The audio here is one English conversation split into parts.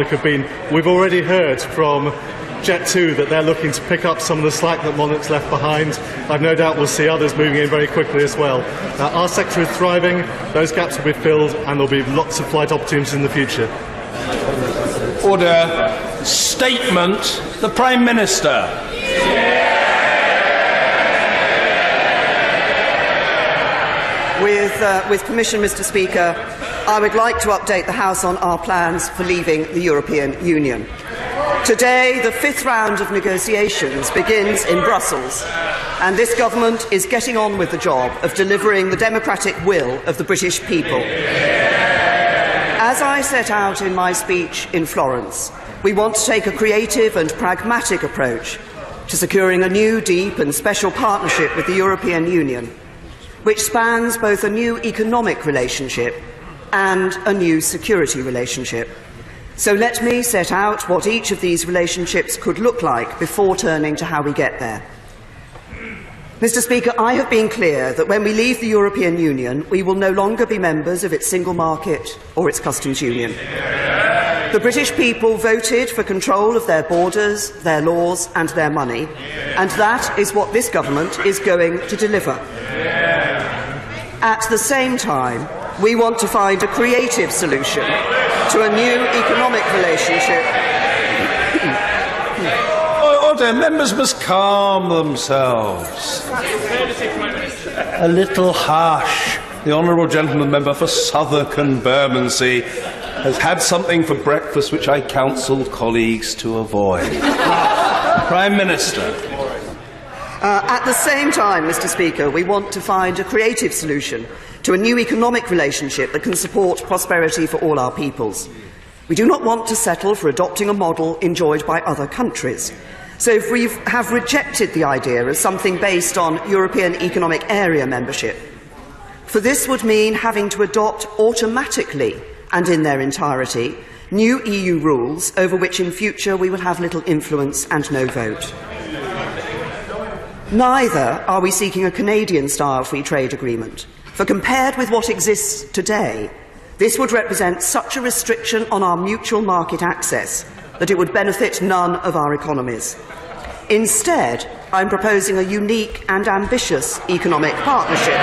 have been. We've already heard from Jet2 that they're looking to pick up some of the slack that Monarch's left behind. I've no doubt we'll see others moving in very quickly as well. Our sector is thriving, those gaps will be filled, and there'll be lots of flight opportunities in the future. Order. Statement. The Prime Minister. With permission, Mr. Speaker, I would like to update the House on our plans for leaving the European Union. Today, the fifth round of negotiations begins in Brussels, and this government is getting on with the job of delivering the democratic will of the British people. As I set out in my speech in Florence, we want to take a creative and pragmatic approach to securing a new, deep and special partnership with the European Union, which spans both a new economic relationship and a new security relationship. So let me set out what each of these relationships could look like before turning to how we get there. Mr. Speaker, I have been clear that when we leave the European Union, we will no longer be members of its single market or its customs union. The British people voted for control of their borders, their laws and their money, and that is what this government is going to deliver. At the same time, we want to find a creative solution to a new economic relationship. Order. Members must calm themselves. A little harsh. The Honourable Gentleman Member for Southwark and Bermondsey has had something for breakfast which I counsel colleagues to avoid. Prime Minister. At the same time, Mr. Speaker, we want to find a creative solution to a new economic relationship that can support prosperity for all our peoples. We do not want to settle for adopting a model enjoyed by other countries. So if we have rejected the idea of something based on European Economic Area membership, for this would mean having to adopt automatically and in their entirety new EU rules over which in future we will have little influence and no vote. Neither are we seeking a Canadian-style free trade agreement, for compared with what exists today, this would represent such a restriction on our mutual market access that it would benefit none of our economies. Instead, I am proposing a unique and ambitious economic partnership.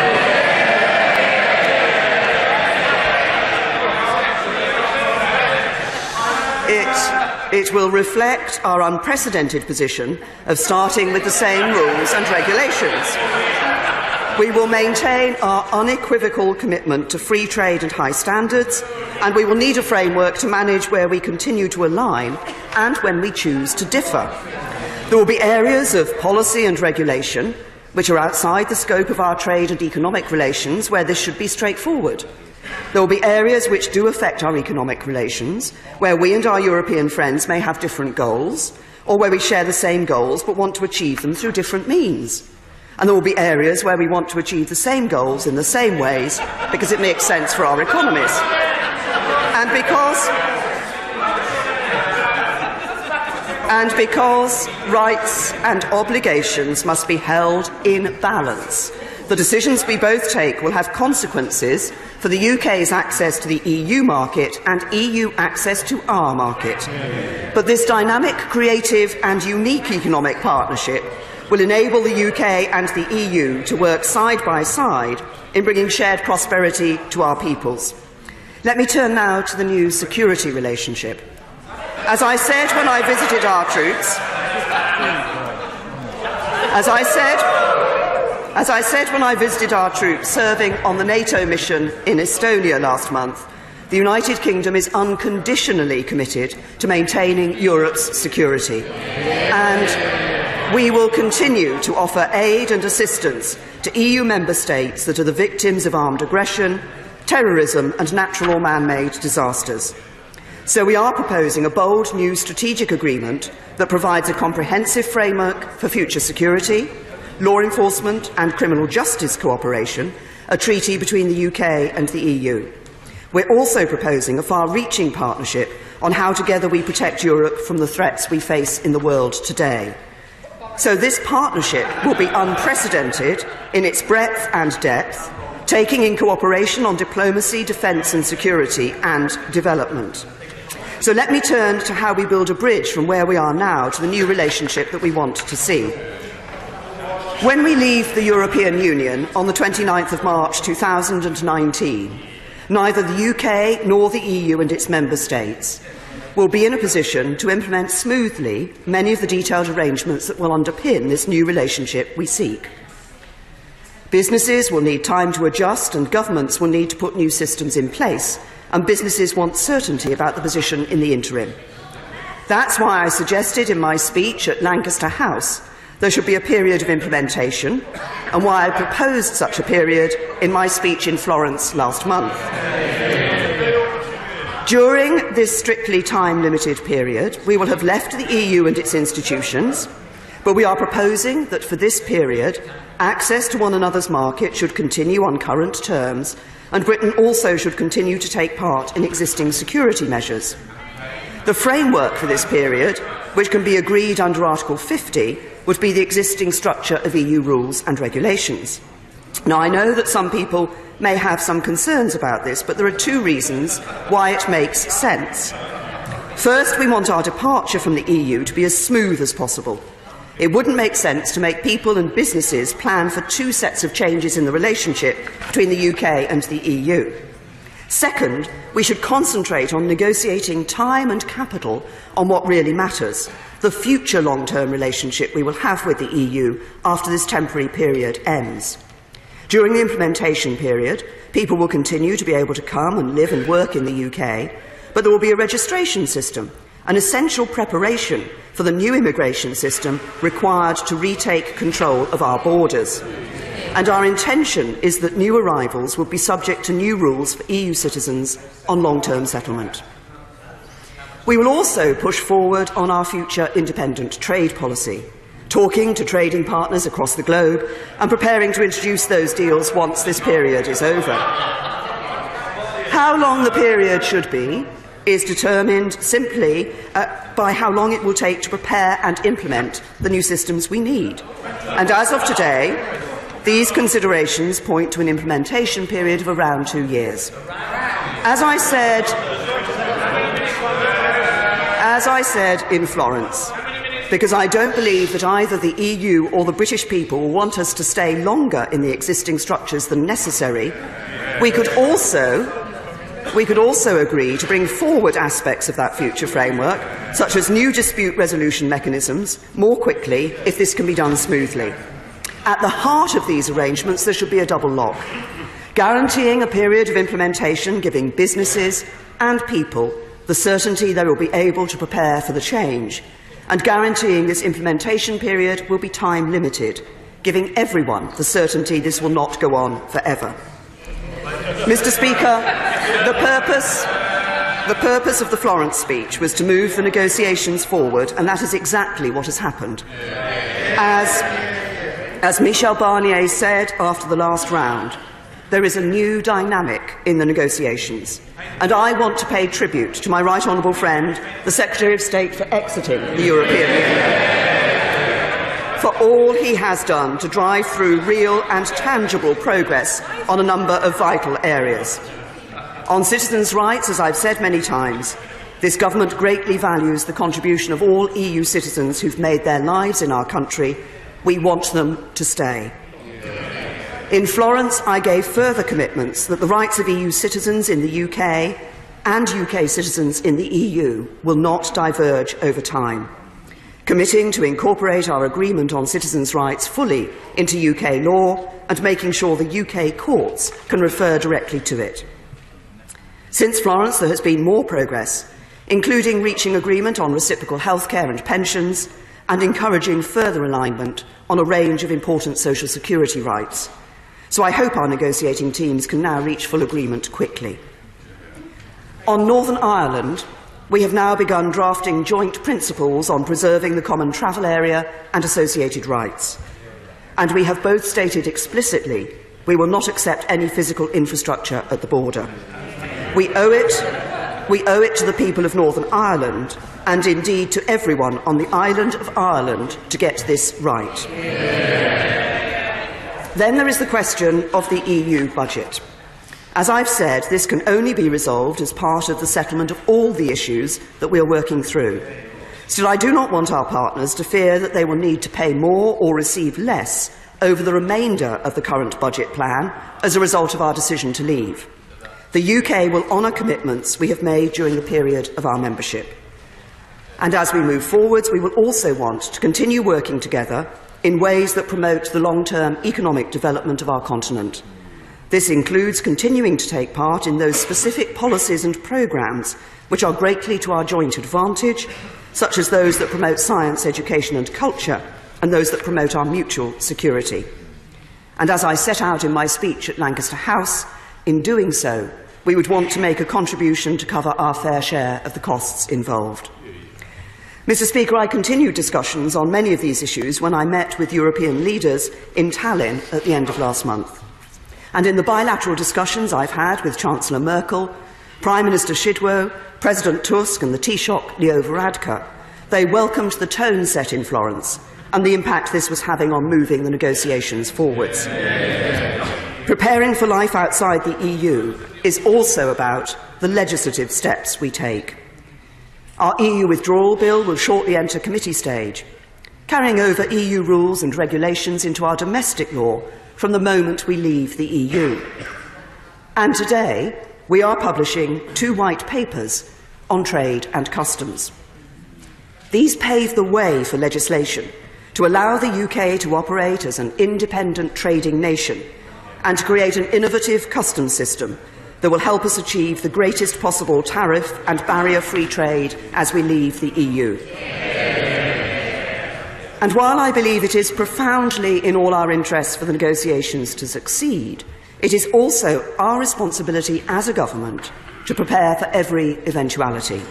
It will reflect our unprecedented position of starting with the same rules and regulations. We will maintain our unequivocal commitment to free trade and high standards, and we will need a framework to manage where we continue to align and when we choose to differ. There will be areas of policy and regulation which are outside the scope of our trade and economic relations where this should be straightforward. There will be areas which do affect our economic relations, where we and our European friends may have different goals, or where we share the same goals but want to achieve them through different means. And there will be areas where we want to achieve the same goals in the same ways because it makes sense for our economies. And because rights and obligations must be held in balance, the decisions we both take will have consequences for the UK's access to the EU market and EU access to our market. But this dynamic, creative and unique economic partnership will enable the UK and the EU to work side by side in bringing shared prosperity to our peoples. Let me turn now to the new security relationship. As I said when I visited our troops, when I visited our troops serving on the NATO mission in Estonia last month, the United Kingdom is unconditionally committed to maintaining Europe's security. And we will continue to offer aid and assistance to EU member states that are the victims of armed aggression, terrorism and natural or man-made disasters. So we are proposing a bold new strategic agreement that provides a comprehensive framework for future security, law enforcement and criminal justice cooperation, a treaty between the UK and the EU. We're also proposing a far-reaching partnership on how together we protect Europe from the threats we face in the world today. So this partnership will be unprecedented in its breadth and depth, taking in cooperation on diplomacy, defence and security and development. So let me turn to how we build a bridge from where we are now to the new relationship that we want to see. When we leave the European Union on the 29th of March 2019, neither the UK nor the EU and its member states will be in a position to implement smoothly many of the detailed arrangements that will underpin this new relationship we seek. Businesses will need time to adjust and governments will need to put new systems in place, and businesses want certainty about the position in the interim. That's why I suggested in my speech at Lancaster House there should be a period of implementation, and why I proposed such a period in my speech in Florence last month. During this strictly time-limited period, we will have left the EU and its institutions, but we are proposing that for this period, access to one another's market should continue on current terms, and Britain also should continue to take part in existing security measures. The framework for this period, which can be agreed under Article 50, would be the existing structure of EU rules and regulations. Now, I know that some people may have some concerns about this, but there are two reasons why it makes sense. First, we want our departure from the EU to be as smooth as possible. It wouldn't make sense to make people and businesses plan for two sets of changes in the relationship between the UK and the EU. Second, we should concentrate on negotiating time and capital on what really matters, the future long-term relationship we will have with the EU after this temporary period ends. During the implementation period, people will continue to be able to come and live and work in the UK, but there will be a registration system, an essential preparation for the new immigration system required to retake control of our borders. And our intention is that new arrivals will be subject to new rules for EU citizens on long-term settlement. We will also push forward on our future independent trade policy, talking to trading partners across the globe and preparing to introduce those deals once this period is over. How long the period should be is determined simply by how long it will take to prepare and implement the new systems we need. And as of today, these considerations point to an implementation period of around 2 years. As I said in Florence, because I don't believe that either the EU or the British people will want us to stay longer in the existing structures than necessary, we could also agree to bring forward aspects of that future framework, such as new dispute resolution mechanisms, more quickly if this can be done smoothly. At the heart of these arrangements, there should be a double lock, guaranteeing a period of implementation giving businesses and people the certainty they will be able to prepare for the change, and guaranteeing this implementation period will be time-limited, giving everyone the certainty this will not go on forever. Mr. Speaker, the purpose of the Florence speech was to move the negotiations forward, and that is exactly what has happened. As Michel Barnier said after the last round, there is a new dynamic in the negotiations, and I want to pay tribute to my right honourable friend, the Secretary of State for exiting the European Union, for all he has done to drive through real and tangible progress on a number of vital areas. On citizens' rights, as I've said many times, this government greatly values the contribution of all EU citizens who've made their lives in our country. We want them to stay. In Florence, I gave further commitments that the rights of EU citizens in the UK and UK citizens in the EU will not diverge over time, committing to incorporate our agreement on citizens' rights fully into UK law and making sure the UK courts can refer directly to it. Since Florence, there has been more progress, including reaching agreement on reciprocal healthcare and pensions and encouraging further alignment on a range of important social security rights. So I hope our negotiating teams can now reach full agreement quickly. On Northern Ireland, we have now begun drafting joint principles on preserving the common travel area and associated rights. And we have both stated explicitly we will not accept any physical infrastructure at the border. We owe it to the people of Northern Ireland, and indeed to everyone on the island of Ireland, to get this right. Then there is the question of the EU budget. As I've said, this can only be resolved as part of the settlement of all the issues that we are working through. Still, I do not want our partners to fear that they will need to pay more or receive less over the remainder of the current budget plan as a result of our decision to leave. The UK will honour commitments we have made during the period of our membership. And as we move forwards, we will also want to continue working together in ways that promote the long-term economic development of our continent. This includes continuing to take part in those specific policies and programmes which are greatly to our joint advantage, such as those that promote science, education and culture, and those that promote our mutual security. And as I set out in my speech at Lancaster House, in doing so, we would want to make a contribution to cover our fair share of the costs involved. Mr. Speaker, I continued discussions on many of these issues when I met with European leaders in Tallinn at the end of last month. And in the bilateral discussions I've had with Chancellor Merkel, Prime Minister Szydło, President Tusk and the Taoiseach Leo Varadkar, they welcomed the tone set in Florence and the impact this was having on moving the negotiations forwards. Preparing for life outside the EU is also about the legislative steps we take. Our EU withdrawal bill will shortly enter committee stage, carrying over EU rules and regulations into our domestic law from the moment we leave the EU. And today, we are publishing 2 white papers on trade and customs. These pave the way for legislation to allow the UK to operate as an independent trading nation and to create an innovative customs system that will help us achieve the greatest possible tariff and barrier-free trade as we leave the EU. And while I believe it is profoundly in all our interests for the negotiations to succeed, it is also our responsibility as a government to prepare for every eventuality.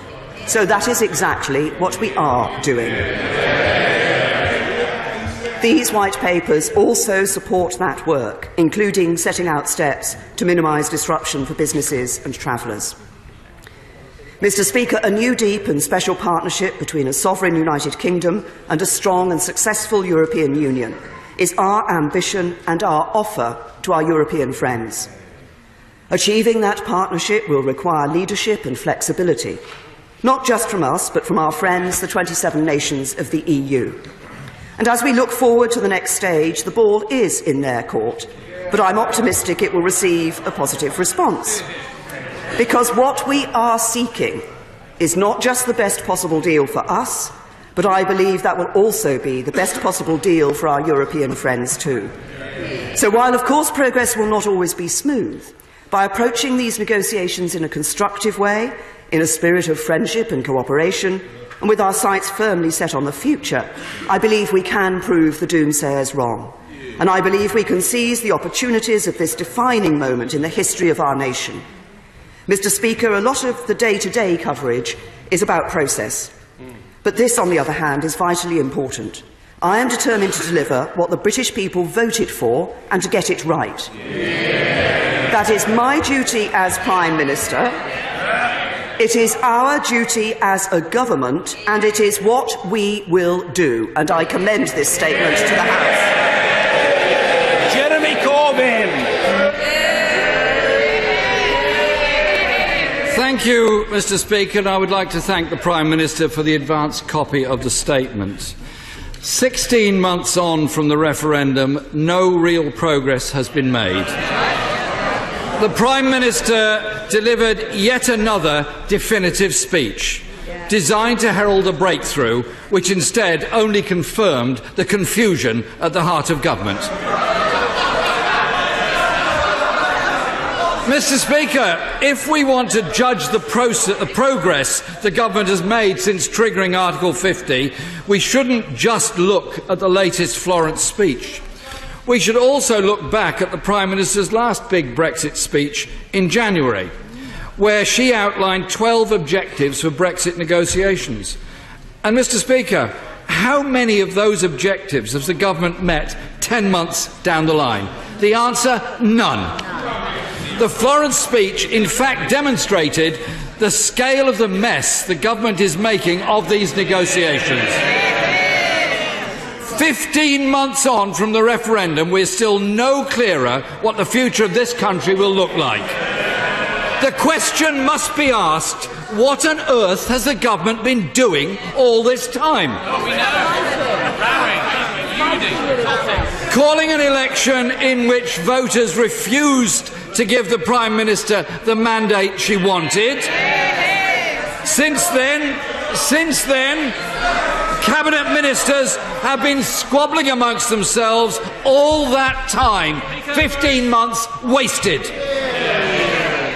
So that is exactly what we are doing. These white papers also support that work, including setting out steps to minimise disruption for businesses and travellers. Mr. Speaker, a new deep and special partnership between a sovereign United Kingdom and a strong and successful European Union is our ambition and our offer to our European friends. Achieving that partnership will require leadership and flexibility, not just from us, but from our friends, the 27 nations of the EU. And as we look forward to the next stage, the ball is in their court, but I'm optimistic it will receive a positive response. Because what we are seeking is not just the best possible deal for us, but I believe that will also be the best possible deal for our European friends too. So while, of course, progress will not always be smooth, by approaching these negotiations in a constructive way, in a spirit of friendship and cooperation, and with our sights firmly set on the future, I believe we can prove the doomsayers wrong. And I believe we can seize the opportunities of this defining moment in the history of our nation. Mr. Speaker, a lot of the day-to-day coverage is about process. But this, on the other hand, is vitally important. I am determined to deliver what the British people voted for and to get it right. That is my duty as Prime Minister. It is our duty as a government, and it is what we will do. And I commend this statement to the House. Jeremy Corbyn. Thank you, Mr. Speaker, and I would like to thank the Prime Minister for the advanced copy of the statement. 16 months on from the referendum, no real progress has been made. The Prime Minister delivered yet another definitive speech, designed to herald a breakthrough, which instead only confirmed the confusion at the heart of government. Mr. Speaker, if we want to judge the progress the government has made since triggering Article 50, we shouldn't just look at the latest Florence speech. We should also look back at the Prime Minister's last big Brexit speech in January, where she outlined 12 objectives for Brexit negotiations. And, Mr. Speaker, how many of those objectives has the government met 10 months down the line? The answer, none. The Florence speech, in fact, demonstrated the scale of the mess the government is making of these negotiations. 15 months on from the referendum, we're still no clearer what the future of this country will look like. The question must be asked, what on earth has the government been doing all this time? Calling an election in which voters refused to give the Prime Minister the mandate she wanted. Since then, Cabinet Ministers have been squabbling amongst themselves all that time. 15 months wasted.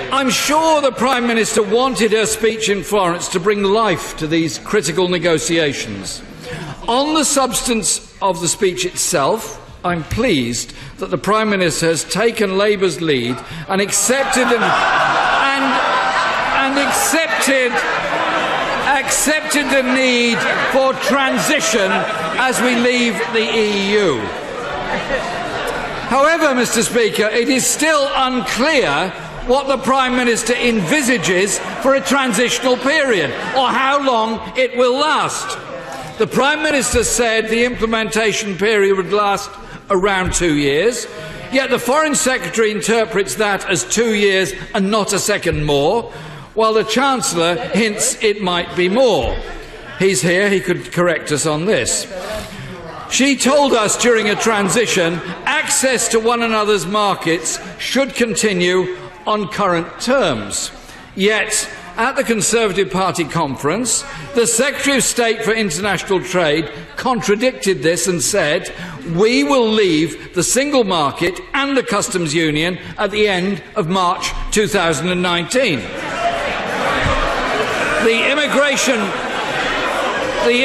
I'm sure the Prime Minister wanted her speech in Florence to bring life to these critical negotiations. On the substance of the speech itself, I'm pleased that the Prime Minister has taken Labour's lead and accepted the need for transition as we leave the EU. However, Mr. Speaker, it is still unclear what the Prime Minister envisages for a transitional period, or how long it will last. The Prime Minister said the implementation period would last around 2 years, yet the Foreign Secretary interprets that as 2 years and not a second more, while the Chancellor hints it might be more. He's here, he could correct us on this. She told us during a transition, access to one another's markets should continue on current terms. Yet, at the Conservative Party conference, the Secretary of State for International Trade contradicted this and said, "We will leave the single market and the customs union at the end of March 2019. The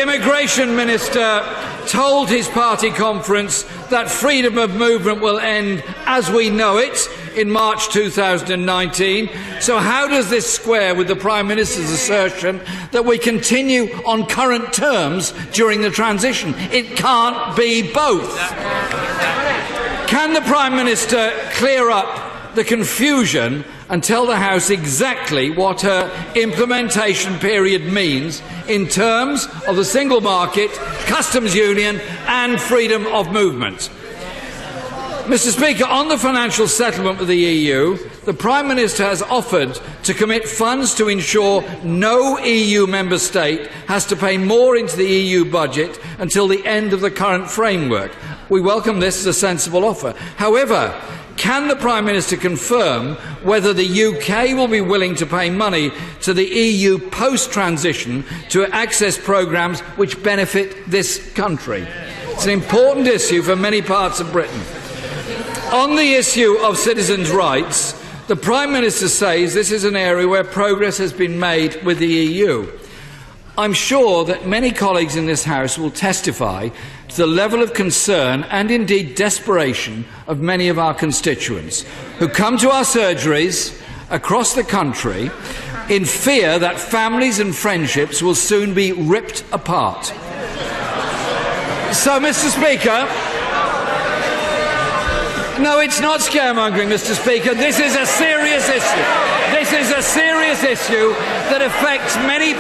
Immigration Minister told his party conference that freedom of movement will end as we know it in March 2019. So how does this square with the Prime Minister's assertion that we continue on current terms during the transition? It can't be both. Can the Prime Minister clear up the confusion and tell the House exactly what her implementation period means in terms of the single market, customs union and freedom of movement? Mr. Speaker, on the financial settlement with the EU, the Prime Minister has offered to commit funds to ensure no EU member state has to pay more into the EU budget until the end of the current framework. We welcome this as a sensible offer. However, can the Prime Minister confirm whether the UK will be willing to pay money to the EU post-transition to access programmes which benefit this country? It's an important issue for many parts of Britain. On the issue of citizens' rights, the Prime Minister says this is an area where progress has been made with the EU. I'm sure that many colleagues in this House will testify to the level of concern and indeed desperation of many of our constituents who come to our surgeries across the country in fear that families and friendships will soon be ripped apart. So, Mr. Speaker, no, it's not scaremongering, Mr. Speaker. This is a serious issue. This is a serious issue that affects many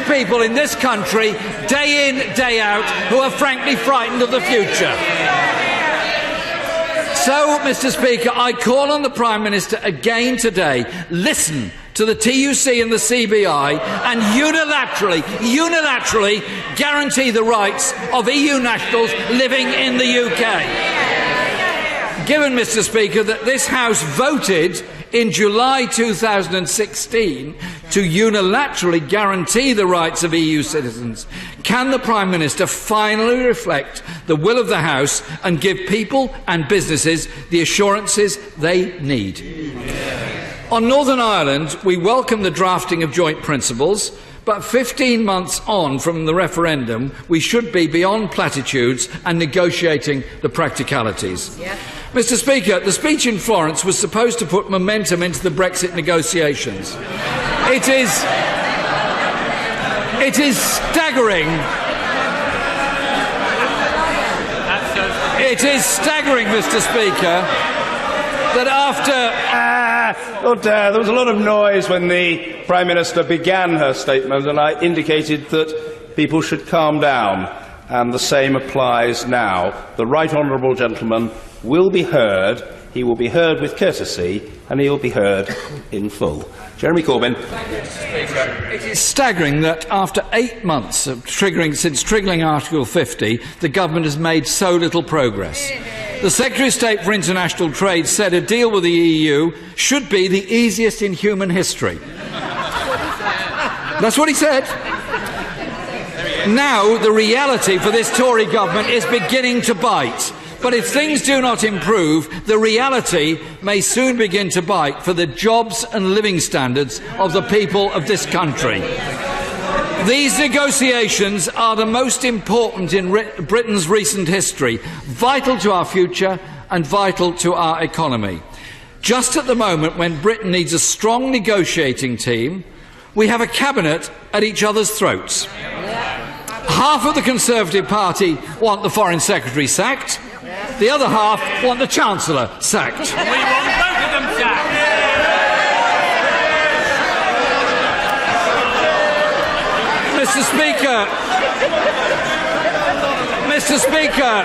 people in this country, day in, day out, who are frankly frightened of the future. So, Mr. Speaker, I call on the Prime Minister again today, listen to the TUC and the CBI and unilaterally guarantee the rights of EU nationals living in the UK. Given, Mr. Speaker, that this House voted in July 2016 to unilaterally guarantee the rights of EU citizens, can the Prime Minister finally reflect the will of the House and give people and businesses the assurances they need? On Northern Ireland, we welcome the drafting of joint principles, but 15 months on from the referendum, we should be beyond platitudes and negotiating the practicalities. Yeah. Mr. Speaker, the speech in Florence was supposed to put momentum into the Brexit negotiations. It is staggering. It is staggering, Mr. Speaker, that after... there was a lot of noise when the Prime Minister began her statement, and I indicated that people should calm down, and the same applies now. The Right Honourable Gentleman will be heard. he will be heard with courtesy and he will be heard in full. Jeremy Corbyn. It is staggering that after 8 months since triggering Article 50, the government has made so little progress. The Secretary of State for International Trade said a deal with the EU should be the easiest in human history. That's what he said. Now the reality for this Tory government is beginning to bite. But if things do not improve, the reality may soon begin to bite for the jobs and living standards of the people of this country. These negotiations are the most important in Britain's recent history, vital to our future and vital to our economy. Just at the moment when Britain needs a strong negotiating team, we have a cabinet at each other's throats. Half of the Conservative Party want the Foreign Secretary sacked. The other half want the Chancellor sacked. We want both of them sacked. Mr. Speaker.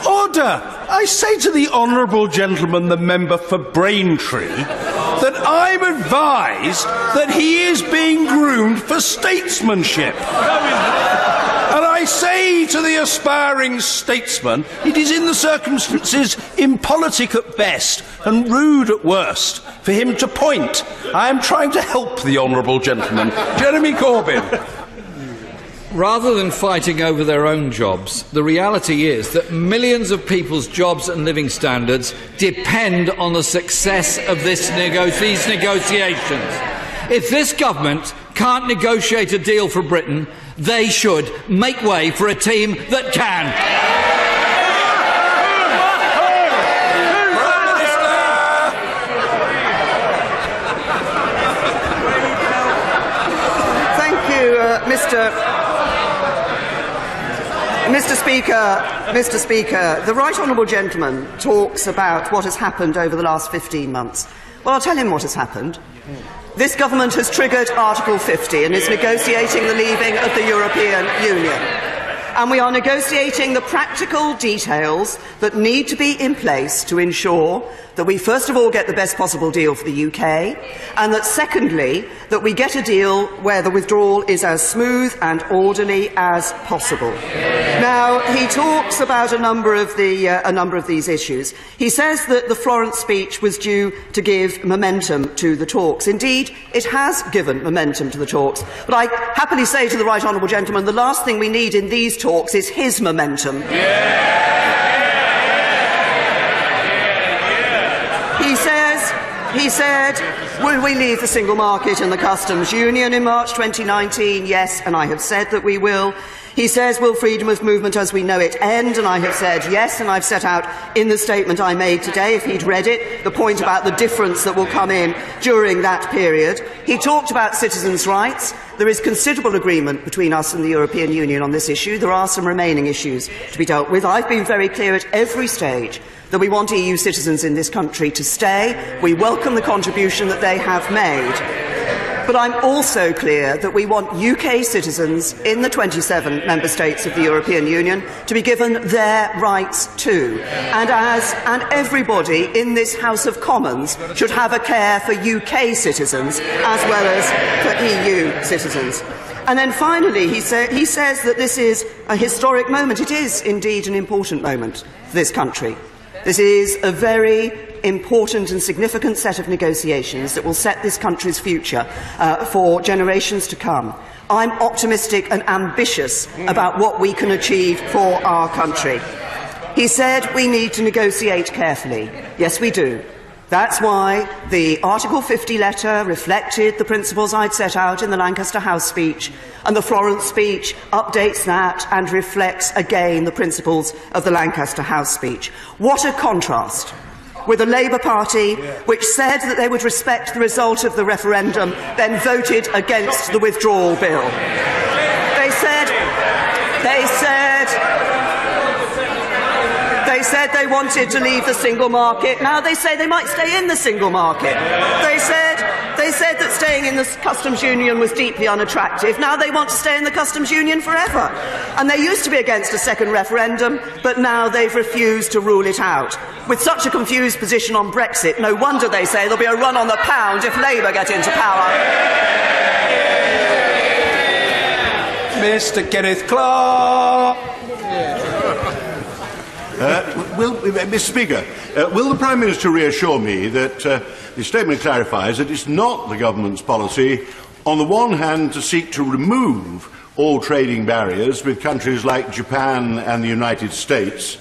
Order! I say to the honourable gentleman, the member for Braintree, that I'm advised that he is being groomed for statesmanship. And I say to the aspiring statesman, it is in the circumstances impolitic at best and rude at worst for him to point. I am trying to help the honourable gentleman. Jeremy Corbyn. Rather than fighting over their own jobs, the reality is that millions of people's jobs and living standards depend on the success of these negotiations. If this government can't negotiate a deal for Britain, they should make way for a team that can. Thank you, Mr. Speaker, the right honourable gentleman talks about what has happened over the last 15 months. Well, I'll tell him what has happened. This government has triggered Article 50 and is negotiating the leaving of the European Union. And we are negotiating the practical details that need to be in place to ensure that we first of all get the best possible deal for the UK, and that secondly, that we get a deal where the withdrawal is as smooth and orderly as possible. Now, he talks about a number of these issues. He says that the Florence speech was due to give momentum to the talks. Indeed, it has given momentum to the talks. But I happily say to the right honourable gentleman, the last thing we need in these talks is his momentum. He said, will we leave the single market and the customs union in March 2019? Yes, and I have said that we will. He says, will freedom of movement as we know it end? And I have said yes, and I've set out in the statement I made today, if he'd read it, the point about the difference that will come in during that period. He talked about citizens' rights. There is considerable agreement between us and the European Union on this issue. There are some remaining issues to be dealt with. I've been very clear at every stage that we want EU citizens in this country to stay. We welcome the contribution that they have made. But I'm also clear that we want UK citizens in the 27 member states of the European Union to be given their rights too. And everybody in this House of Commons should have a care for UK citizens as well as for EU citizens. And then finally, he says that this is a historic moment. It is indeed an important moment for this country. This is a very important and significant set of negotiations that will set this country's future for generations to come. I'm optimistic and ambitious about what we can achieve for our country. He said we need to negotiate carefully. Yes, we do. That's why the Article 50 letter reflected the principles I'd set out in the Lancaster House speech, and the Florence speech updates that and reflects again the principles of the Lancaster House speech. What a contrast with the Labour Party, which said that they would respect the result of the referendum, then voted against the withdrawal bill. They said they wanted to leave the single market. Now they say they might stay in the single market. They said that staying in the customs union was deeply unattractive. Now they want to stay in the customs union forever. And they used to be against a second referendum, but now they've refused to rule it out. With such a confused position on Brexit, no wonder they say there'll be a run on the pound if Labour get into power. Mr. Kenneth Clark. Mr. Speaker, will the Prime Minister reassure me that the statement clarifies that it's not the government's policy, on the one hand, to seek to remove all trading barriers with countries like Japan and the United States,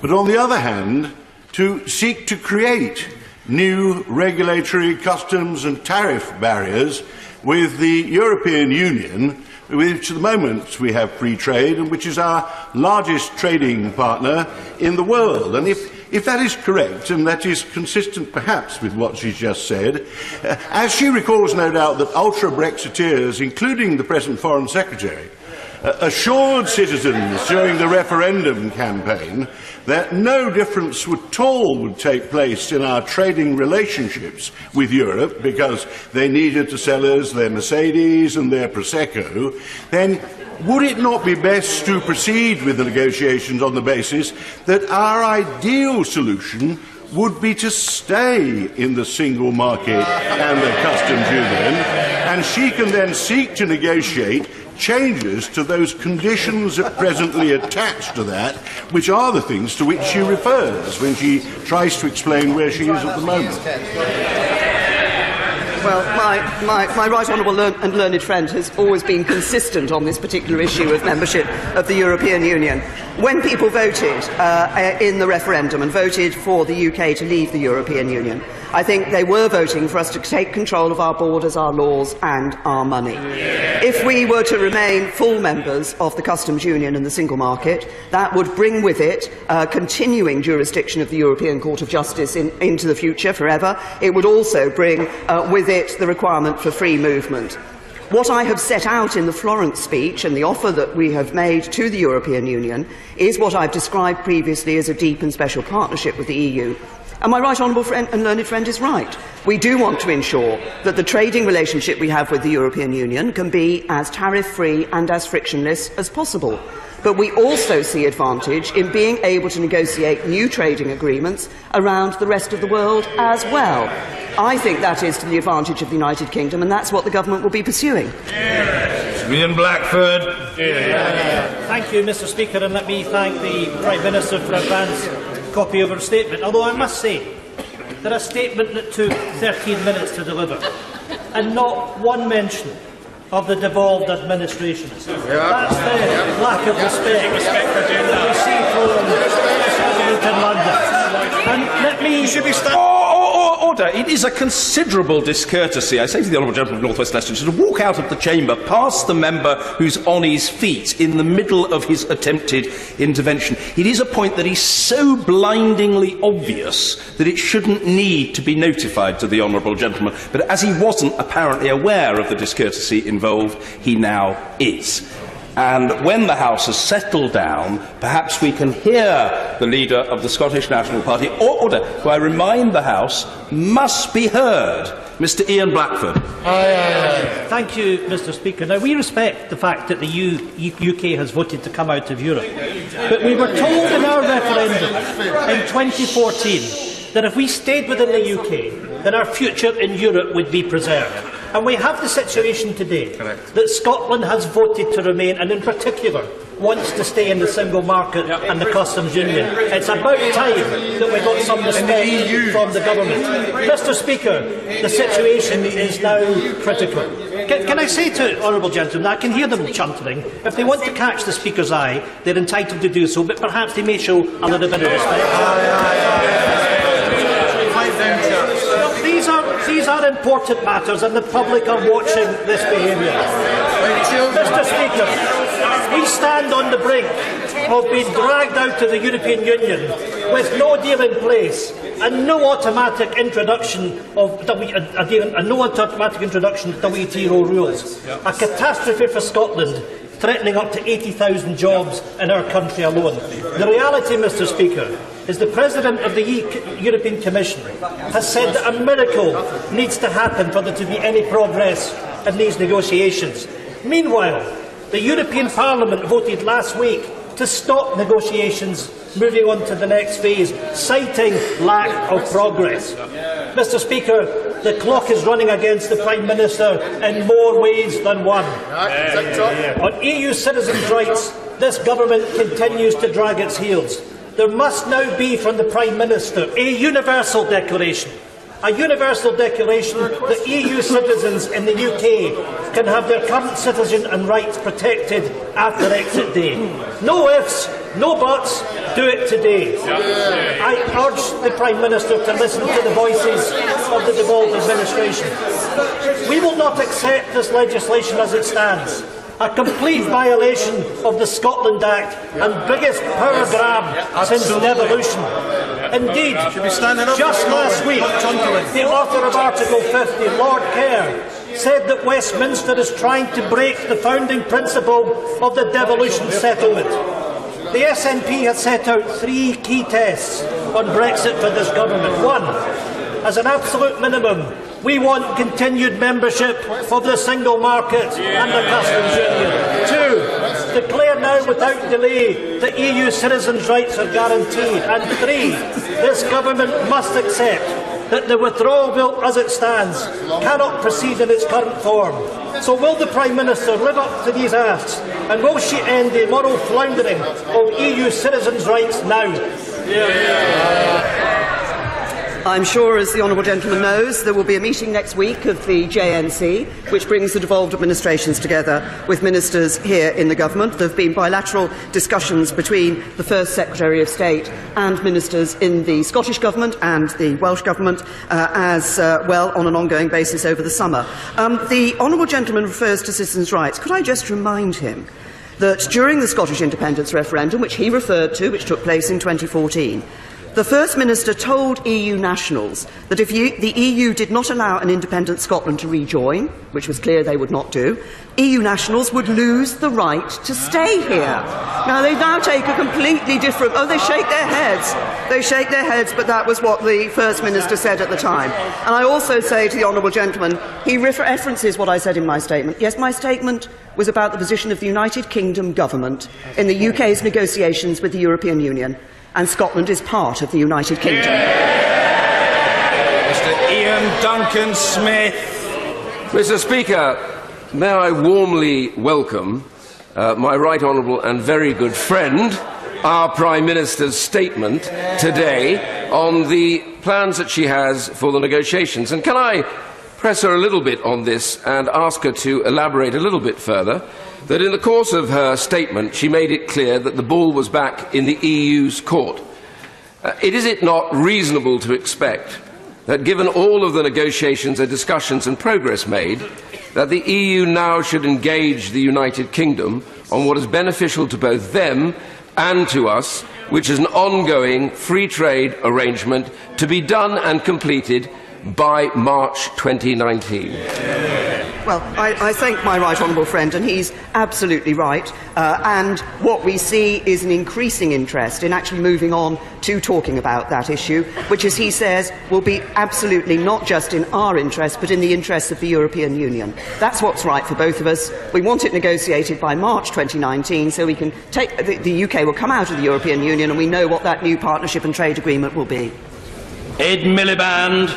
but on the other hand, to seek to create new regulatory customs and tariff barriers with the European Union, which at the moment we have free trade and which is our largest trading partner in the world. And if that is correct, and that is consistent perhaps with what she's just said, as she recalls no doubt that ultra-Brexiteers, including the present Foreign Secretary, assured citizens during the referendum campaign that no difference at all would take place in our trading relationships with Europe because they needed to sell us their Mercedes and their Prosecco, then would it not be best to proceed with the negotiations on the basis that our ideal solution would be to stay in the single market and the customs union, and she can then seek to negotiate changes to those conditions presently attached to that, which are the things to which she refers when she tries to explain where she is at the moment? Well, my right honourable and learned friend has always been consistent on this particular issue of membership of the European Union. When people voted in the referendum and voted for the UK to leave the European Union, I think they were voting for us to take control of our borders, our laws and our money. If we were to remain full members of the customs union and the single market, that would bring with it continuing jurisdiction of the European Court of Justice into the future forever. It would also bring with it the requirement for free movement. What I have set out in the Florence speech and the offer that we have made to the European Union is what I've described previously as a deep and special partnership with the EU. And my right honourable friend and learned friend is right. We do want to ensure that the trading relationship we have with the European Union can be as tariff-free and as frictionless as possible. But we also see advantage in being able to negotiate new trading agreements around the rest of the world as well. I think that is to the advantage of the United Kingdom, and that's what the government will be pursuing. Ian Blackford. Thank you, Mr. Speaker, and let me thank the Prime Minister for advance copy of her statement, although I must say that a statement that took 13 minutes to deliver and not one mention of the devolved administration. That's the lack of respect that we see from the President in London. And let me... Order. It is a considerable discourtesy, I say to the Honourable Gentleman of North West Leicestershire, to walk out of the chamber past the member who's on his feet in the middle of his attempted intervention. It is a point that is so blindingly obvious that it shouldn't need to be notified to the Honourable Gentleman. But as he wasn't apparently aware of the discourtesy involved, he now is. And when the House has settled down, perhaps we can hear the leader of the Scottish National Party, order, who I remind the House must be heard, Mr. Ian Blackford. Thank you, Mr. Speaker. Now, we respect the fact that the UK has voted to come out of Europe. But we were told in our referendum in 2014 that if we stayed within the UK, then our future in Europe would be preserved. And we have the situation today that Scotland has voted to remain, and in particular wants to stay in the single market and the customs union. It's about time that we got some respect from the government. Mr. Speaker, the situation is now critical. Can I say to honourable gentlemen, I can hear them chuntering. If they want to catch the Speaker's eye, they're entitled to do so, but perhaps they may show a little bit of respect. These are important matters, and the public are watching this behaviour. Mr. Speaker, we stand on the brink of being dragged out of the European Union with no deal in place and no automatic introduction of WTO rules. A catastrophe for Scotland, threatening up to 80,000 jobs in our country alone. The reality, Mr. Speaker, is the President of the European Commission has said that a miracle needs to happen for there to be any progress in these negotiations. Meanwhile, the European Parliament voted last week to stop negotiations moving on to the next phase, citing lack of progress. Mr. Speaker, the clock is running against the Prime Minister in more ways than one. On EU citizens' rights, this government continues to drag its heels. There must now be from the Prime Minister a universal declaration. A universal declaration that EU citizens in the UK can have their current citizen and rights protected after exit day. No ifs, no buts, do it today. I urge the Prime Minister to listen to the voices of the devolved administration. We will not accept this legislation as it stands. A complete violation of the Scotland Act and biggest power grab since devolution. Indeed, just last week, the author of Article 50, Lord Kerr, said that Westminster is trying to break the founding principle of the devolution settlement. The SNP has set out 3 key tests on Brexit for this government. 1, as an absolute minimum, we want continued membership of the single market and the customs union. 2, declare now without delay that EU citizens' rights are guaranteed. And 3, this government must accept that the withdrawal bill as it stands cannot proceed in its current form. So will the Prime Minister live up to these asks, and will she end the moral floundering of EU citizens' rights now? I'm sure, as the honourable gentleman knows, there will be a meeting next week of the JNC, which brings the devolved administrations together with ministers here in the government. There have been bilateral discussions between the First Secretary of State and ministers in the Scottish Government and the Welsh Government as well on an ongoing basis over the summer. The honourable gentleman refers to citizens' rights. Could I just remind him that during the Scottish independence referendum, which he referred to, which took place in 2014, the First Minister told EU nationals that if the EU did not allow an independent Scotland to rejoin, which was clear they would not do, EU nationals would lose the right to stay here. Now, they now take a completely different... Oh, they shake their heads. They shake their heads, but that was what the First Minister said at the time. And I also say to the honourable gentleman, he references what I said in my statement. Yes, my statement was about the position of the United Kingdom government in the UK's negotiations with the European Union. And Scotland is part of the United Kingdom. Mr. Ian Duncan Smith. Mr. Speaker, may I warmly welcome my right honourable and very good friend, our Prime Minister's statement today on the plans that she has for the negotiations. And can I press her a little bit on this and ask her to elaborate a little bit further? That in the course of her statement she made it clear that the ball was back in the EU's court. Is it not reasonable to expect that, given all of the negotiations and discussions and progress made, that the EU now should engage the United Kingdom on what is beneficial to both them and to us, which is an ongoing free trade arrangement to be done and completed by March 2019? Well, I thank my right honourable friend, and he's absolutely right. And what we see is an increasing interest in actually moving on to talking about that issue, which, as he says, will be absolutely not just in our interest, but in the interests of the European Union. That's what's right for both of us. We want it negotiated by March 2019, so we can take the UK will come out of the European Union, and we know what that new partnership and trade agreement will be. Ed Miliband.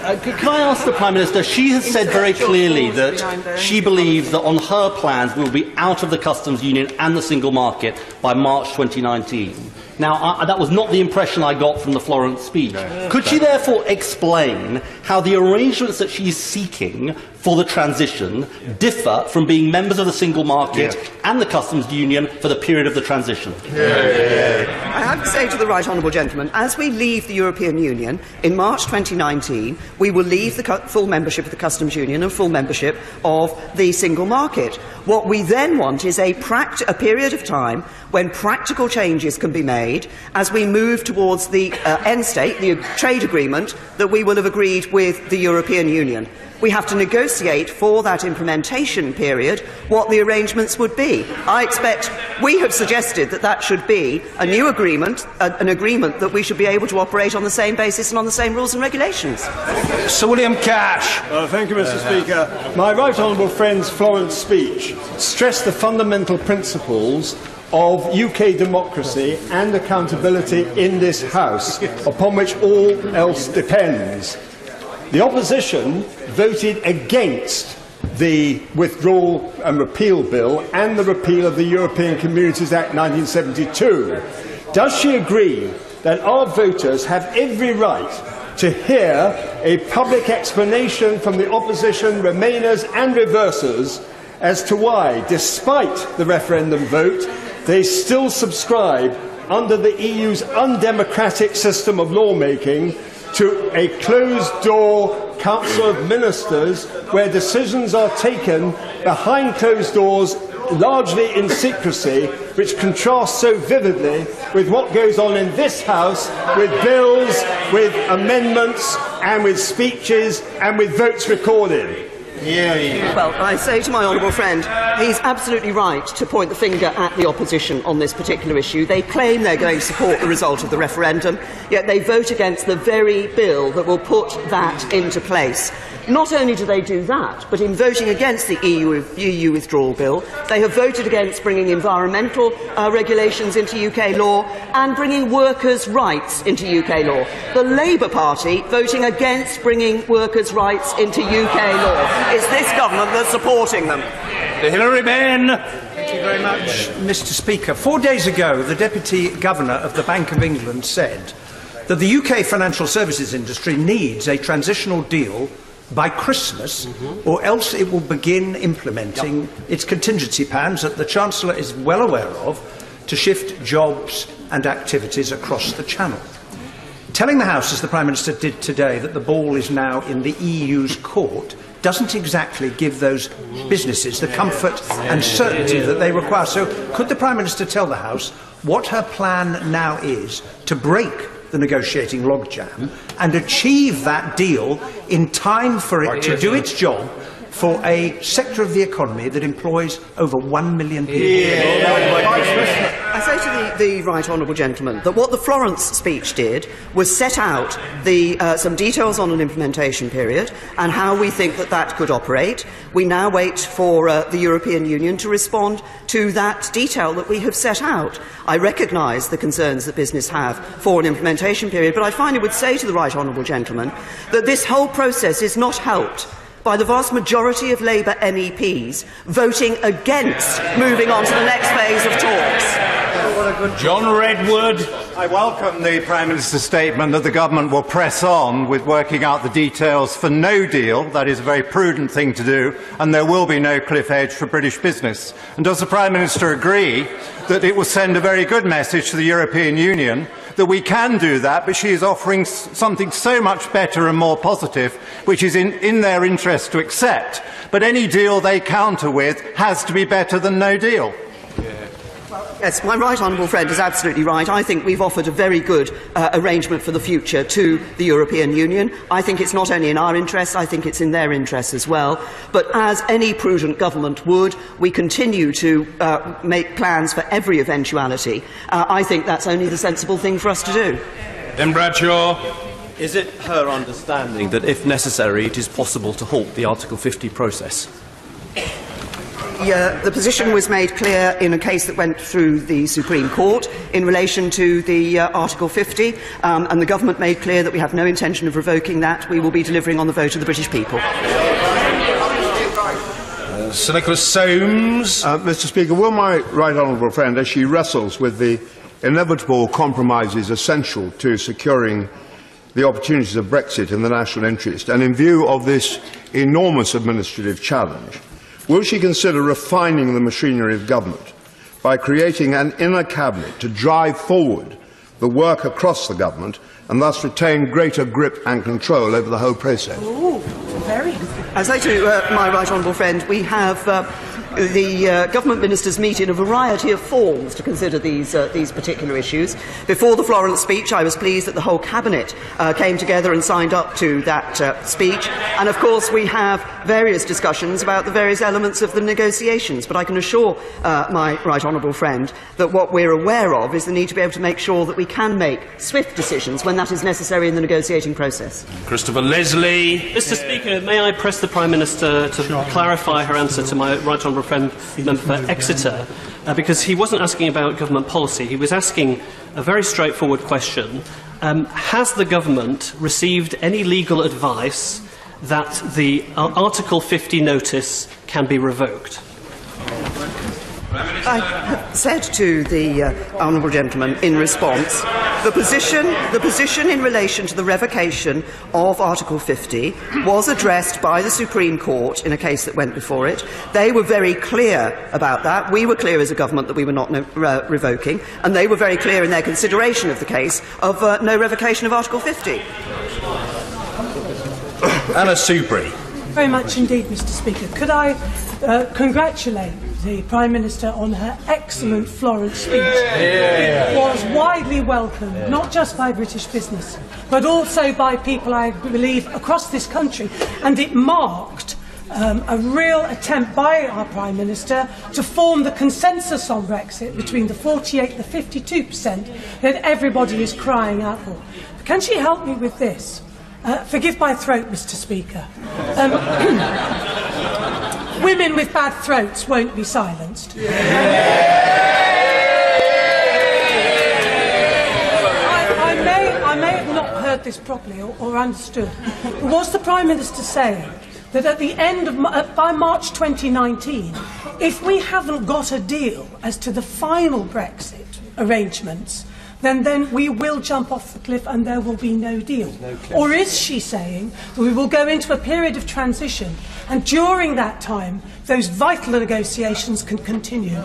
Can I ask the Prime Minister, she has said very clearly that she believes that on her plans we will be out of the customs union and the single market by March 2019. Now, that was not the impression I got from the Florence speech. Could she therefore explain how the arrangements that she is seeking for the transition differ from being members of the single market and the customs union for the period of the transition? I have to say to the right honourable gentleman, as we leave the European Union in March 2019, we will leave the full membership of the customs union and full membership of the single market. What we then want is a period of time when practical changes can be made made as we move towards the end state, the trade agreement that we will have agreed with the European Union. We have to negotiate for that implementation period what the arrangements would be. I expect we have suggested that that should be a new agreement, an agreement that we should be able to operate on the same basis and on the same rules and regulations. Sir William Cash. Thank you, Mr. Speaker. My right honourable friend's Florence speech stressed the fundamental principles of UK democracy and accountability in this House, upon which all else depends. The opposition voted against the Withdrawal and Repeal Bill and the repeal of the European Communities Act 1972. Does she agree that our voters have every right to hear a public explanation from the opposition, Remainers and Reversers as to why, despite the referendum vote, they still subscribe, under the EU's undemocratic system of lawmaking, to a closed-door Council of Ministers where decisions are taken behind closed doors, largely in secrecy, which contrasts so vividly with what goes on in this House with bills, with amendments and with speeches and with votes recorded. Well, I say to my honourable friend, he's absolutely right to point the finger at the opposition on this particular issue. They claim they're going to support the result of the referendum, yet they vote against the very bill that will put that into place. Not only do they do that, but in voting against the EU withdrawal bill, they have voted against bringing environmental regulations into UK law and bringing workers' rights into UK law. The Labour Party voting against bringing workers' rights into UK law. Is this government that's supporting them? The Hillary Men. Thank you very much, Mr. Speaker. 4 days ago, the Deputy Governor of the Bank of England said that the UK financial services industry needs a transitional deal by Christmas, or else it will begin implementing its contingency plans that the Chancellor is well aware of to shift jobs and activities across the Channel. Telling the House, as the Prime Minister did today, that the ball is now in the EU's court doesn't exactly give those businesses the comfort and certainty that they require. So could the Prime Minister tell the House what her plan now is to break the negotiating logjam and achieve that deal in time for it to do its job for a sector of the economy that employs over 1 million people? I say to the right honourable gentleman that what the Florence speech did was set out some details on an implementation period and how we think that that could operate. We now wait for the European Union to respond to that detail that we have set out. I recognise the concerns that business have for an implementation period, but I finally would say to the right honourable gentleman that this whole process is not helped by the vast majority of Labour MEPs voting against moving on to the next phase of talks. John Redwood. I welcome the Prime Minister's statement that the government will press on with working out the details for no deal. That is a very prudent thing to do, and there will be no cliff edge for British business. And does the Prime Minister agree that it will send a very good message to the European Union that we can do that, but she is offering something so much better and more positive, which is in their interest to accept. But any deal they counter with has to be better than no deal. Yes, my right honourable friend is absolutely right. I think we've offered a very good arrangement for the future to the European Union. I think it's not only in our interests, I think it's in their interests as well. But as any prudent government would, we continue to make plans for every eventuality. I think that's only the sensible thing for us to do. Then Bradshaw. Is it her understanding that, if necessary, it is possible to halt the Article 50 process? The position was made clear in a case that went through the Supreme Court in relation to the Article 50, and the government made clear that we have no intention of revoking that. We will be delivering on the vote of the British people. Sir Nicholas Soames. Mr. Speaker, will my right honourable friend, as she wrestles with the inevitable compromises essential to securing the opportunities of Brexit in the national interest, and in view of this enormous administrative challenge, will she consider refining the machinery of government by creating an inner cabinet to drive forward the work across the government and thus retain greater grip and control over the whole process? Ooh, very good. I say to my right honourable friend, we have the government ministers meet in a variety of forms to consider these particular issues. Before the Florence speech, I was pleased that the whole cabinet came together and signed up to that speech. And of course, we have various discussions about the various elements of the negotiations. But I can assure my right honourable friend that what we're aware of is the need to be able to make sure that we can make swift decisions when that is necessary in the negotiating process. Christopher Leslie. Mr. Speaker, may I press the Prime Minister to clarify her answer to my right honourable friend, the member for Exeter, because he wasn't asking about government policy. He was asking a very straightforward question. Has the government received any legal advice that the Article 50 notice can be revoked? I have said to the honourable gentleman in response, the position in relation to the revocation of Article 50 was addressed by the Supreme Court in a case that went before it. They were very clear about that. We were clear as a government that we were not revoking, and they were very clear in their consideration of the case of no revocation of Article 50. Anna Soubry. Very much indeed, Mr. Speaker. Could I congratulate the Prime Minister on her excellent Florence speech? It was widely welcomed, not just by British business, but also by people, I believe, across this country, and it marked a real attempt by our Prime Minister to form the consensus on Brexit between the 48% and the 52% that everybody is crying out for. Can she help me with this? Forgive my throat, Mr. Speaker. Women with bad throats won't be silenced. I may have not heard this properly or understood. But was the Prime Minister saying that at the end of by March 2019, if we haven't got a deal as to the final Brexit arrangements, then we will jump off the cliff and there will be no deal? Or is she saying that we will go into a period of transition and during that time those vital negotiations can continue?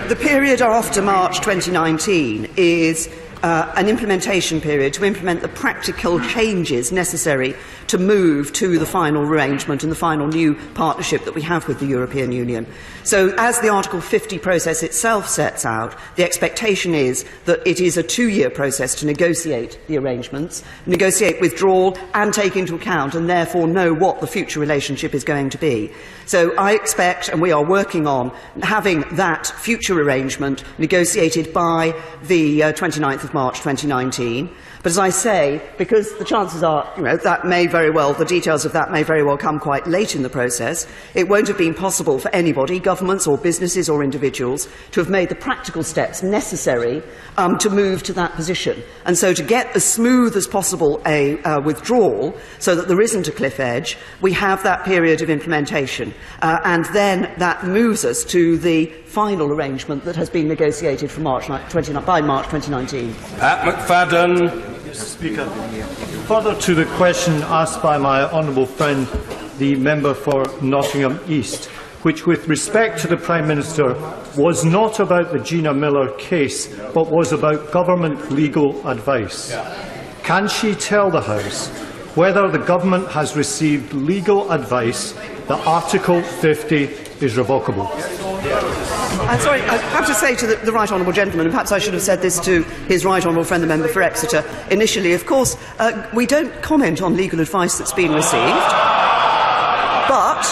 The period after March 2019 is an implementation period to implement the practical changes necessary to move to the final arrangement and the final new partnership that we have with the European Union. So, as the Article 50 process itself sets out, the expectation is that it is a 2-year process to negotiate the arrangements, negotiate withdrawal and take into account and therefore know what the future relationship is going to be. So I expect, and we are working on, having that future arrangement negotiated by the 29th of March 2019. But as I say, because the chances are, that may very well, the details of that may very well come quite late in the process, it won't have been possible for anybody, governments or businesses or individuals, to have made the practical steps necessary to move to that position. And so to get as smooth as possible a withdrawal, so that there isn't a cliff edge, we have that period of implementation. And then that moves us to the final arrangement that has been negotiated for by March 2019. Pat McFadden. Mr. Speaker, further to the question asked by my honourable friend, the member for Nottingham East, which with respect to the Prime Minister was not about the Gina Miller case, but was about government legal advice. Can she tell the House whether the government has received legal advice that Article 50 is revocable? I'm sorry, I have to say to the right honourable gentleman, and perhaps I should have said this to his right honourable friend, the member for Exeter, initially, of course, we don't comment on legal advice that's been received, but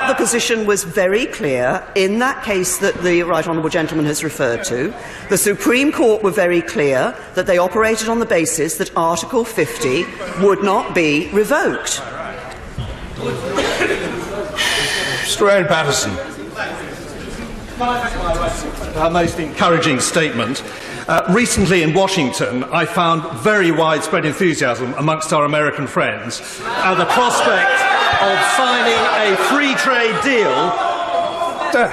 the position was very clear in that case that the right honourable gentleman has referred to. The Supreme Court were very clear that they operated on the basis that Article 50 would not be revoked. Mr. Owen Patterson. A most encouraging statement. Recently in Washington, I found very widespread enthusiasm amongst our American friends at the prospect of signing a free trade deal. The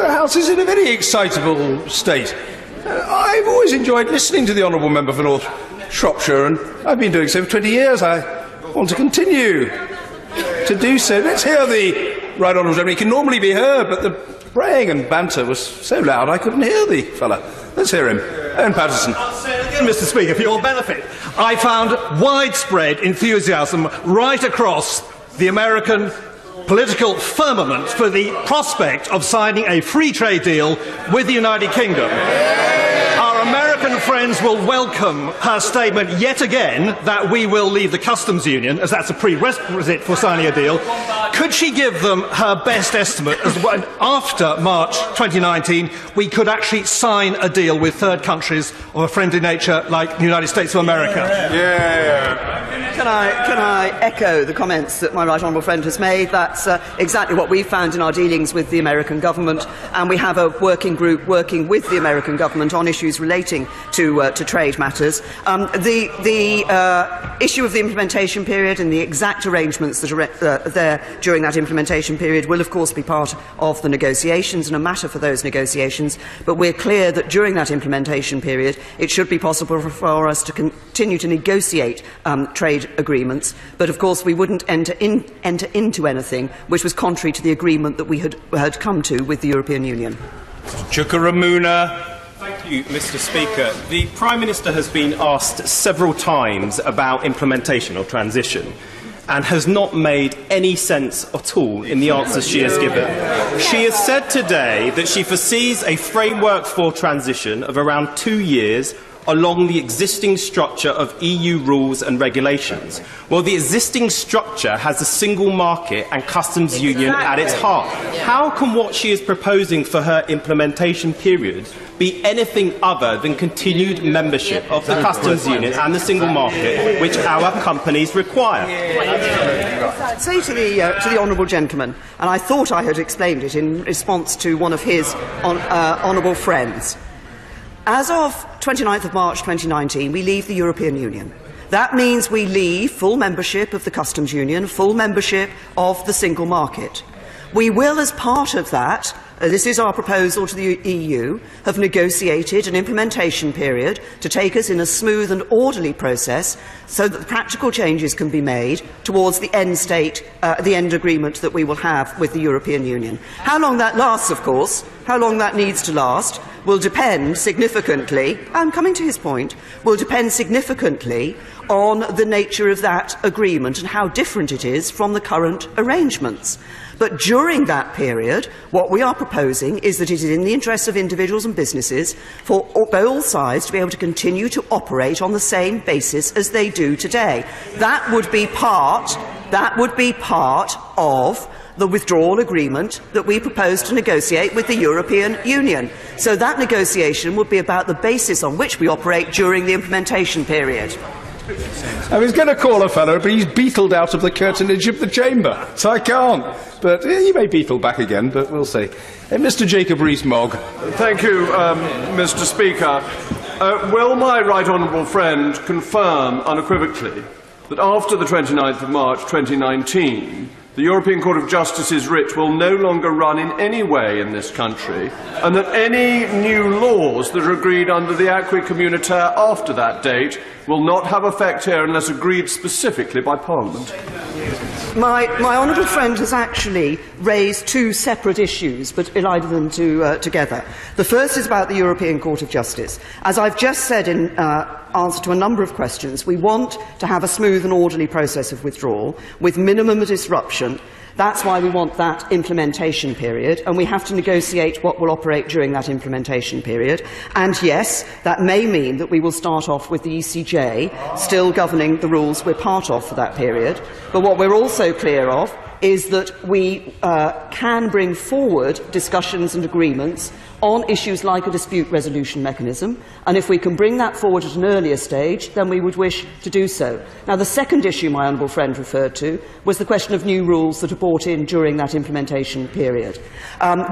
House is in a very excitable state. I've always enjoyed listening to the Honourable Member for North Shropshire, and I've been doing so for 20 years. I want to continue to do so. Let's hear the Right Honourable Gentleman. He can normally be heard, but the braying and banter was so loud I couldn't hear the fella. Let's hear him. And Patterson. Again, Mr. Speaker, for your benefit, I found widespread enthusiasm right across the American political firmament for the prospect of signing a free trade deal with the United Kingdom. Our American friends will welcome her statement yet again that we will leave the customs union, as that's a prerequisite for signing a deal. Could she give them her best estimate as well, after March 2019 we could actually sign a deal with third countries of a friendly nature like the United States of America? Can I echo the comments that my right honourable friend has made? That's exactly what we found in our dealings with the American government, and we have a working group working with the American government on issues relating to trade matters. The issue of the implementation period and the exact arrangements that are there during that implementation period will of course be part of the negotiations and a matter for those negotiations, but we're clear that during that implementation period it should be possible for us to continue to negotiate trade agreements, but of course we wouldn't enter into anything which was contrary to the agreement that we had come to with the European Union. Chukaramuna. Thank you, Mr. Speaker. The Prime Minister has been asked several times about implementation or transition and has not made any sense at all in the answers she has given. She has said today that she foresees a framework for transition of around 2 years along the existing structure of EU rules and regulations. Well, the existing structure has a single market and customs union at its heart. How can what she is proposing for her implementation period be anything other than continued membership of the customs union and the single market, which our companies require? I'd say to the honourable gentleman, and I thought I had explained it in response to one of his honourable friends, as of 29th of March 2019, we leave the European Union. That means we leave full membership of the customs union, full membership of the single market. We will, as part of that, this is our proposal to the EU, have negotiated an implementation period to take us in a smooth and orderly process so that the practical changes can be made towards the end state, the end agreement that we will have with the European Union. How long that lasts, of course, how long that needs to last, will depend significantly, and coming to his point, will depend significantly on the nature of that agreement and how different it is from the current arrangements. But during that period, what we are proposing is that it is in the interests of individuals and businesses for both sides to be able to continue to operate on the same basis as they do today. That would be part of the withdrawal agreement that we propose to negotiate with the European Union. So that negotiation would be about the basis on which we operate during the implementation period. I was going to call a fellow, but he's beetled out of the curtainage of the chamber, so I can't. But he may beetle back again, but we'll see. Mr. Jacob Rees-Mogg. Thank you, Mr. Speaker. Will my right honourable friend confirm unequivocally that after the 29th of March 2019, the European Court of Justice's writ will no longer run in any way in this country, and that any new laws that are agreed under the acquis communautaire after that date will not have effect here unless agreed specifically by Parliament? My honourable friend has actually raised two separate issues, but allied them together. The first is about the European Court of Justice. As I've just said in answer to a number of questions, we want to have a smooth and orderly process of withdrawal with minimum disruption. That's why we want that implementation period, and we have to negotiate what will operate during that implementation period. And yes, that may mean that we will start off with the ECJ still governing the rules we're part of for that period. But what we're also clear of is that we can bring forward discussions and agreements on issues like a dispute resolution mechanism, and if we can bring that forward at an earlier stage, then we would wish to do so. Now, the second issue my honourable friend referred to was the question of new rules that are brought in during that implementation period.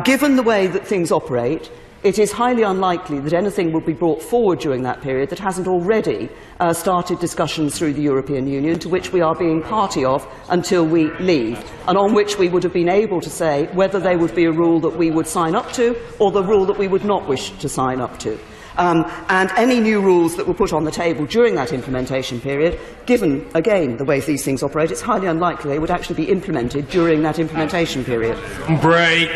Given the way that things operate, it is highly unlikely that anything will be brought forward during that period that hasn't already started discussions through the European Union, to which we are being party of until we leave, and on which we would have been able to say whether they would be a rule that we would sign up to or the rule that we would not wish to sign up to. And any new rules that were put on the table during that implementation period, given, again, the way these things operate, it's highly unlikely they would actually be implemented during that implementation period. Break.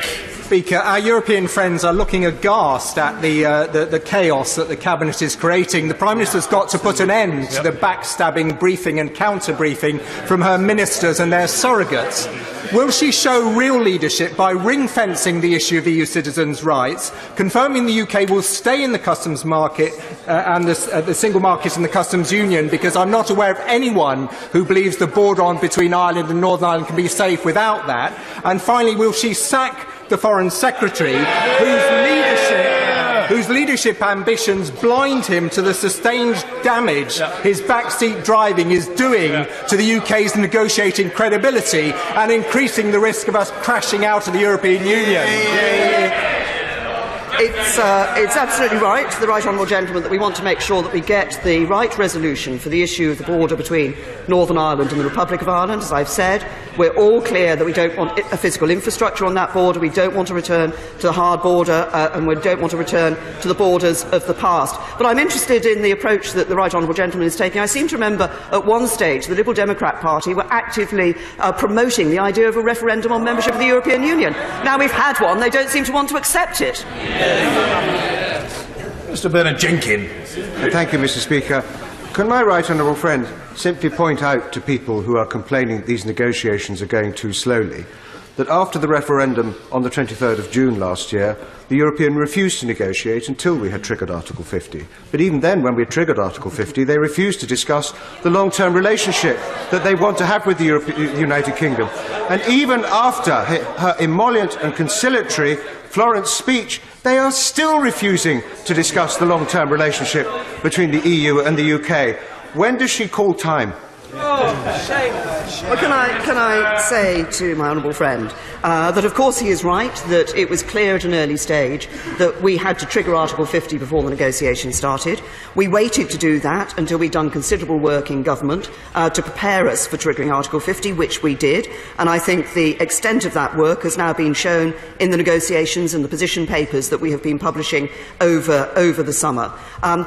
Speaker, our European friends are looking aghast at the chaos that the Cabinet is creating. The Prime Minister's got to put an end to the backstabbing briefing and counter-briefing from her ministers and their surrogates. Will she show real leadership by ring-fencing the issue of EU citizens' rights, confirming the UK will stay in the customs market and the single market in the customs union, because I'm not aware of anyone who believes the border between Ireland and Northern Ireland can be safe without that? And finally, will she sack the Foreign Secretary, whose leadership ambitions blind him to the sustained damage his backseat driving is doing to the UK's negotiating credibility and increasing the risk of us crashing out of the European Union? It's absolutely right, the right honourable gentleman, that we want to make sure that we get the right resolution for the issue of the border between Northern Ireland and the Republic of Ireland. As I've said, we're all clear that we don't want a physical infrastructure on that border, we don't want to return to the hard border, and we don't want to return to the borders of the past. But I'm interested in the approach that the right honourable gentleman is taking. I seem to remember at one stage the Liberal Democrat Party were actively promoting the idea of a referendum on membership of the European Union. Now we've had one, they don't seem to want to accept it. Mr. Bernard Jenkins. Thank you, Mr. Speaker. Can my right honourable friend simply point out to people who are complaining that these negotiations are going too slowly that after the referendum on the 23rd of June last year, the European refused to negotiate until we had triggered Article 50. But even then, when we had triggered Article 50, they refused to discuss the long-term relationship that they want to have with the United Kingdom. And even after her emollient and conciliatory Florence speech, they are still refusing to discuss the long-term relationship between the EU and the UK. When does she call time? Well, can I say to my honourable friend that of course he is right, that it was clear at an early stage that we had to trigger Article 50 before the negotiations started. We waited to do that until we'd done considerable work in government to prepare us for triggering Article 50, which we did, and I think the extent of that work has now been shown in the negotiations and the position papers that we have been publishing over the summer. And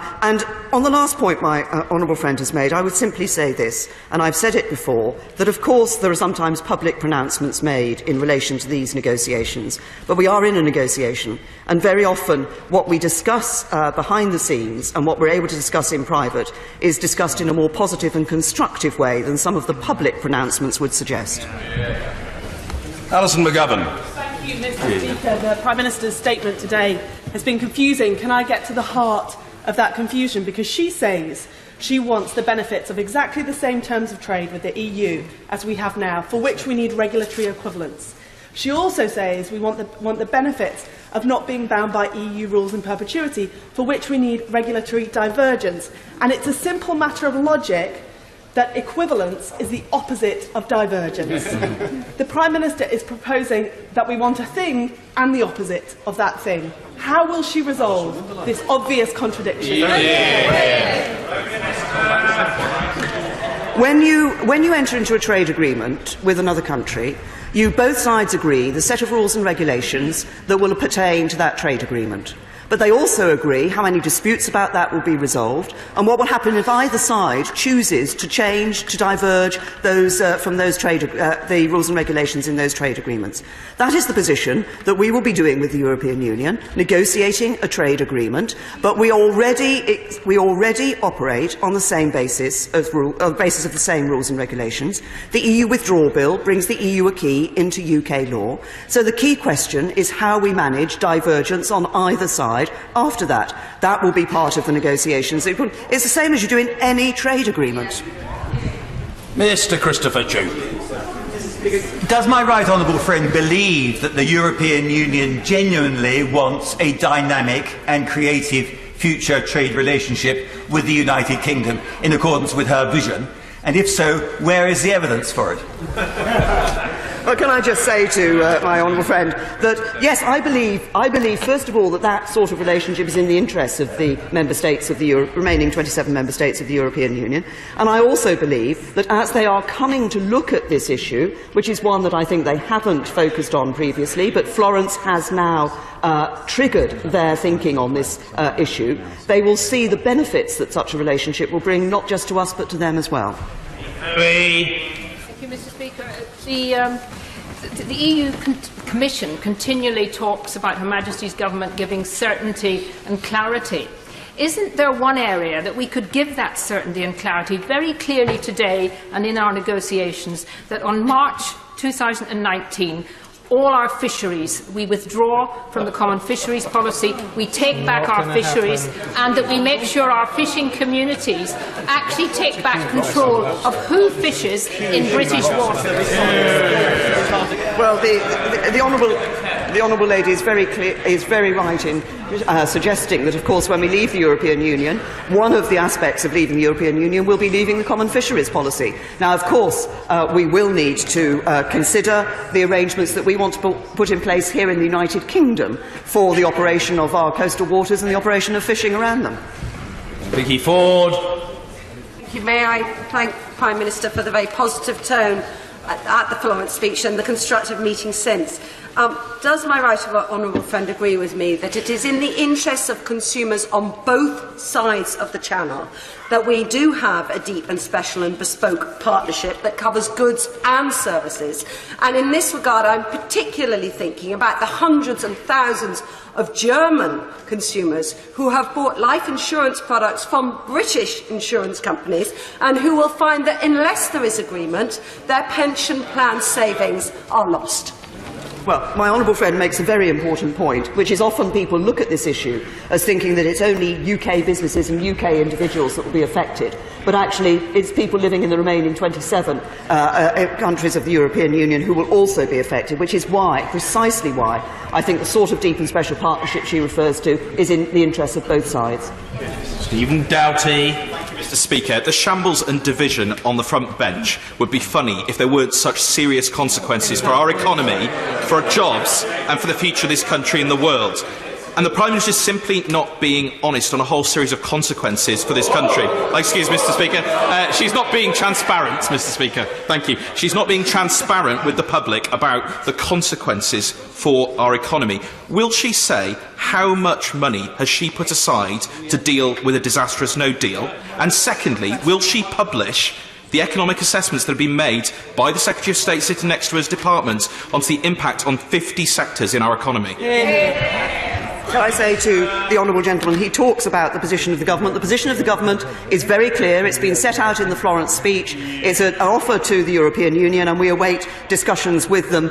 on the last point my honourable friend has made, I would simply say this, and I've said it before, that of course there are sometimes public pronouncements made in relation to these negotiations, but we are in a negotiation, and very often what we discuss behind the scenes and what we're able to discuss in private is discussed in a more positive and constructive way than some of the public pronouncements would suggest. Alison McGovern. Thank you, Mr. Speaker. The Prime Minister's statement today has been confusing. Can I get to the heart of that confusion? Because she says she wants the benefits of exactly the same terms of trade with the EU as we have now, for which we need regulatory equivalence. She also says we want the benefits of not being bound by EU rules in perpetuity, for which we need regulatory divergence. And it's a simple matter of logic that equivalence is the opposite of divergence. The Prime Minister is proposing that we want a thing and the opposite of that thing. How will she resolve this obvious contradiction? When you enter into a trade agreement with another country, both sides agree the set of rules and regulations that will pertain to that trade agreement. But they also agree how many disputes about that will be resolved and what will happen if either side chooses to change, to diverge from the rules and regulations in those trade agreements. That is the position that we will be doing with the European Union, negotiating a trade agreement, but we already operate on the same basis of the same rules and regulations. The EU Withdrawal Bill brings the EU acquis into UK law, so the key question is how we manage divergence on either side after that. That will be part of the negotiations. It's the same as you do in any trade agreement. Mr. Christopher Chu. Does my right honourable friend believe that the European Union genuinely wants a dynamic and creative future trade relationship with the United Kingdom in accordance with her vision? And if so, where is the evidence for it? Well, can I just say to my honourable friend that, yes, I believe, first of all, that sort of relationship is in the interests of the member states of the remaining 27 member states of the European Union. And I also believe that as they are coming to look at this issue, which is one that I think they haven't focused on previously, but Florence has now triggered their thinking on this issue, they will see the benefits that such a relationship will bring, not just to us, but to them as well. Thank you, Mr. Speaker. The EU Commission continually talks about Her Majesty's Government giving certainty and clarity. Isn't there one area that we could give that certainty and clarity very clearly today and in our negotiations, that on March 2019, all our fisheries, we withdraw from the common fisheries policy, we take back our fisheries, and that we make sure our fishing communities actually take back control of who fishes in British waters? Well, the honourable lady is very right in suggesting that, of course, when we leave the European Union, one of the aspects of leaving the European Union will be leaving the common fisheries policy. Now, of course, we will need to consider the arrangements that we want to put in place here in the United Kingdom for the operation of our coastal waters and the operation of fishing around them. Vicky Ford. May I thank the Prime Minister for the very positive tone at the Florence speech and the constructive meeting since. Does my right honourable friend agree with me that it is in the interests of consumers on both sides of the Channel that we do have a deep and special and bespoke partnership that covers goods and services? And in this regard, I'm particularly thinking about the hundreds and thousands of German consumers who have bought life insurance products from British insurance companies and who will find that unless there is agreement, their pension plan savings are lost. Well, my honourable friend makes a very important point, which is often people look at this issue as thinking that it's only UK businesses and UK individuals that will be affected. But actually, it's people living in the remaining 27 countries of the European Union who will also be affected, which is why, precisely why, I think the sort of deep and special partnership she refers to is in the interests of both sides. Stephen Doughty. Mr. Speaker, the shambles and division on the front bench would be funny if there weren't such serious consequences for our economy, for our jobs and for the future of this country and the world. And the Prime Minister is simply not being honest on a whole series of consequences for this country. Excuse me, Mr. Speaker. She's not being transparent, Mr. Speaker. Thank you. She's not being transparent with the public about the consequences for our economy. Will she say how much money has she put aside to deal with a disastrous no deal? And secondly, will she publish the economic assessments that have been made by the Secretary of State sitting next to his department onto the impact on 50 sectors in our economy? Can I say to the honourable gentleman, he talks about the position of the government. The position of the government is very clear. It's been set out in the Florence speech. It's an offer to the European Union, and we await discussions with them